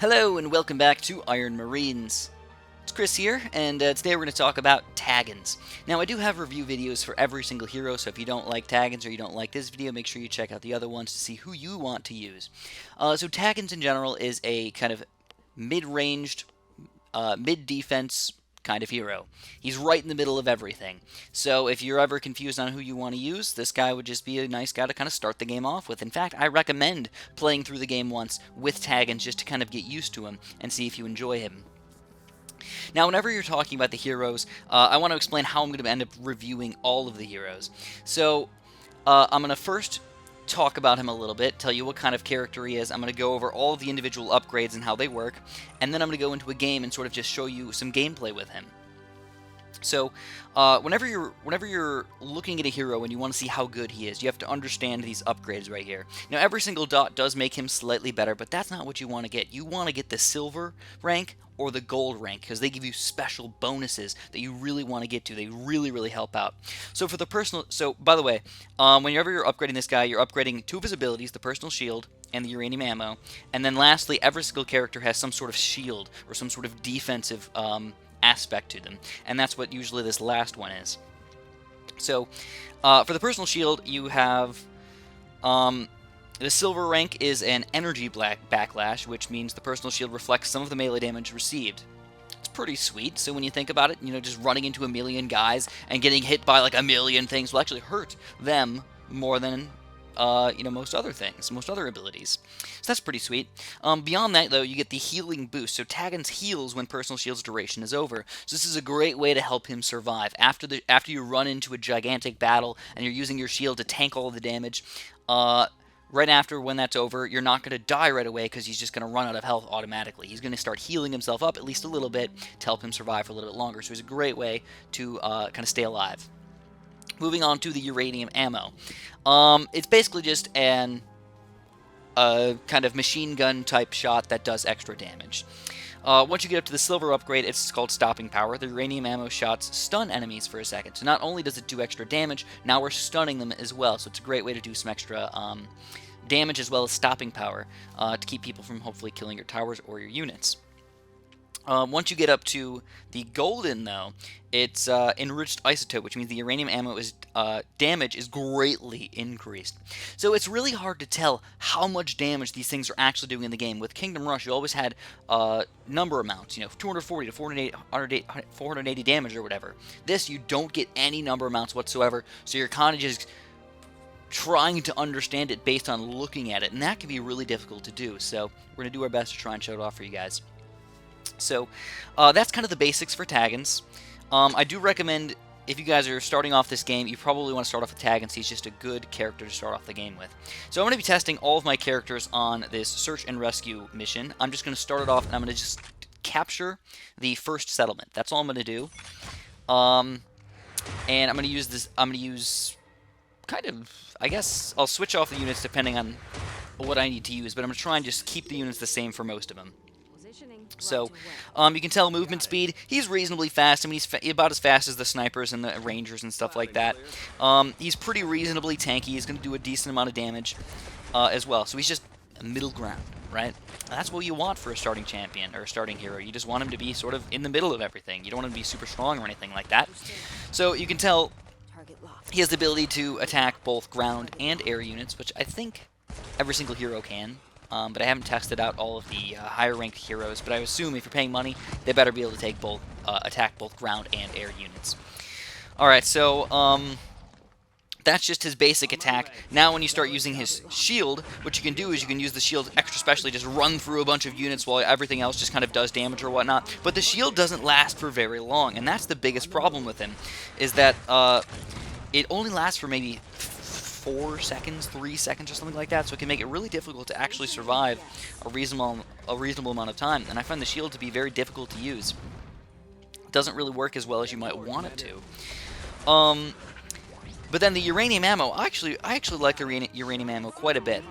Hello and welcome back to Iron Marines. It's Chris here, and today we're going to talk about Taggins. Now, I do have review videos for every single hero, so if you don't like Taggins or you don't like this video, make sure you check out the other ones to see who you want to use. So Taggins in general is a kind of mid-ranged, mid-defense kind of hero. He's right in the middle of everything. So if you're ever confused on who you want to use, this guy would just be a nice guy to kind of start the game off with. In fact, I recommend playing through the game once with Taggins just to kind of get used to him and see if you enjoy him. Now, whenever you're talking about the heroes, I want to explain how I'm going to end up reviewing all of the heroes. So I'm going to first talk about him a little bit, tell you what kind of character he is. I'm going to go over all of the individual upgrades and how they work, and then I'm going to go into a game and sort of just show you some gameplay with him. So, whenever you're looking at a hero and you want to see how good he is, you have to understand these upgrades right here. Now, every single dot does make him slightly better, but that's not what you want to get. You want to get the silver rank or the gold rank, because they give you special bonuses that you really want to get to. They really, really help out. So for the personal, by the way, whenever you're upgrading this guy, you're upgrading two of his abilities, the personal shield and the uranium ammo, and then lastly, every single character has some sort of shield or some sort of defensive aspect to them, and that's what usually this last one is. So for the personal shield, you have the silver rank is an energy backlash, which means the personal shield reflects some of the melee damage received. It's pretty sweet. So when you think about it, just running into a million guys and getting hit by like a million things will actually hurt them more than most other things, most other abilities. So that's pretty sweet. Beyond that, though, you get the healing boost. So Taggins heals when personal shield's duration is over. So this is a great way to help him survive. After you run into a gigantic battle and you're using your shield to tank all of the damage, right after, when that's over, you're not going to die right away because he's just going to run out of health automatically. He's going to start healing himself up at least a little bit to help him survive for a little bit longer. So it's a great way to kind of stay alive. Moving on to the uranium ammo. It's basically just a kind of machine gun type shot that does extra damage. Once you get up to the silver upgrade, it's called stopping power. The uranium ammo shots stun enemies for a second. So not only does it do extra damage, now we're stunning them as well. So it's a great way to do some extra damage as well as stopping power to keep people from hopefully killing your towers or your units. Once you get up to the golden, though, it's enriched isotope, which means the uranium ammo damage is greatly increased. So it's really hard to tell how much damage these things are actually doing in the game. With Kingdom Rush, you always had number amounts, 240 to 480 damage or whatever. This, you don't get any number amounts whatsoever, so you're kind of just trying to understand it based on looking at it, and that can be really difficult to do. So we're going to do our best to try and show it off for you guys. So that's kind of the basics for Taggins. I do recommend, if you guys are starting off this game, you probably want to start off with Taggins. He's just a good character to start off the game with. So I'm going to be testing all of my characters on this search and rescue mission. I'm just going to start it off, and I'm going to just capture the first settlement. That's all I'm going to do. And I'm going to use this. I'm going to use kind of, I guess, I'll switch off the units depending on what I need to use, but I'm going to try and just keep the units the same for most of them. So, you can tell movement speed, he's reasonably fast. I mean, he's about as fast as the snipers and the rangers and stuff like that. He's pretty reasonably tanky. He's going to do a decent amount of damage as well. So he's just a middle ground, right? That's what you want for a starting champion or a starting hero. You just want him to be sort of in the middle of everything. You don't want him to be super strong or anything like that. So you can tell he has the ability to attack both ground and air units, which I think every single hero can. But I haven't tested out all of the higher-ranked heroes. But I assume if you're paying money, they better be able to take both, attack both ground and air units. All right, so that's just his basic attack. Now, when you start using his shield, what you can do is you can use the shield extra specially, just run through a bunch of units while everything else just kind of does damage or whatnot. But the shield doesn't last for very long, and that's the biggest problem with him, is that it only lasts for maybe 4 seconds, 3 seconds, or something like that, so it can make it really difficult to actually survive a reasonable amount of time. And I find the shield to be very difficult to use. It doesn't really work as well as you might want it to. But then the uranium ammo, I actually like the uranium ammo quite a bit.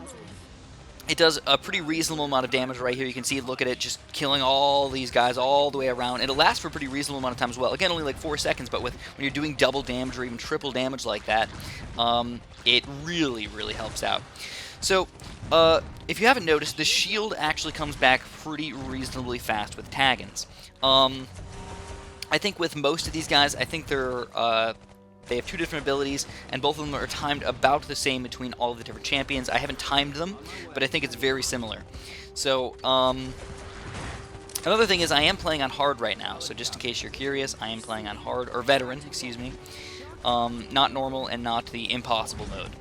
It does a pretty reasonable amount of damage right here. You can see, look at it, just killing all these guys all the way around. It'll last for a pretty reasonable amount of time as well. Again, only like 4 seconds, but when you're doing double damage or even triple damage like that, it really, really helps out. So, if you haven't noticed, the shield actually comes back pretty reasonably fast with Taggins. I think with most of these guys, I think they have two different abilities, and both of them are timed about the same between all of the different champions. I haven't timed them, but I think it's very similar. So, another thing is I am playing on hard right now, so just in case you're curious, I am playing on hard, or veteran, excuse me. Not normal and not the impossible mode.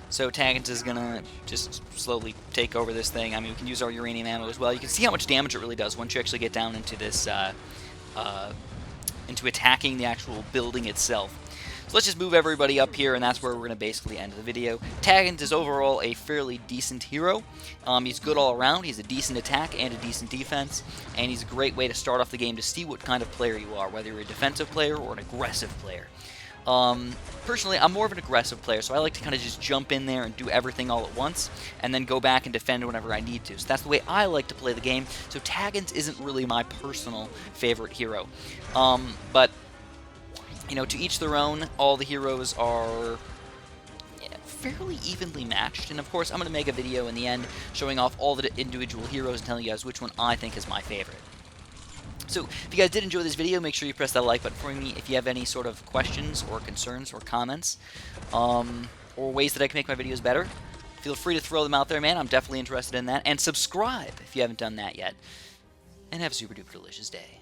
So Taggins is gonna just slowly take over this thing. I mean, we can use our uranium ammo as well. You can see how much damage it really does once you actually get down into this, into attacking the actual building itself. So let's just move everybody up here, and that's where we're going to basically end the video. Taggins is overall a fairly decent hero. He's good all around. He's a decent attack and a decent defense, and he's a great way to start off the game to see what kind of player you are, whether you're a defensive player or an aggressive player. Personally, I'm more of an aggressive player, so I like to kind of just jump in there and do everything all at once, and then go back and defend whenever I need to. So that's the way I like to play the game. So Taggins isn't really my personal favorite hero. But, you know, to each their own. All the heroes are fairly evenly matched, and of course I'm going to make a video in the end showing off all the individual heroes and telling you guys which one I think is my favorite. So, if you guys did enjoy this video, make sure you press that like button for me. If you have any sort of questions or concerns or comments, or ways that I can make my videos better, feel free to throw them out there, man. I'm definitely interested in that. And subscribe if you haven't done that yet. And have a super duper delicious day.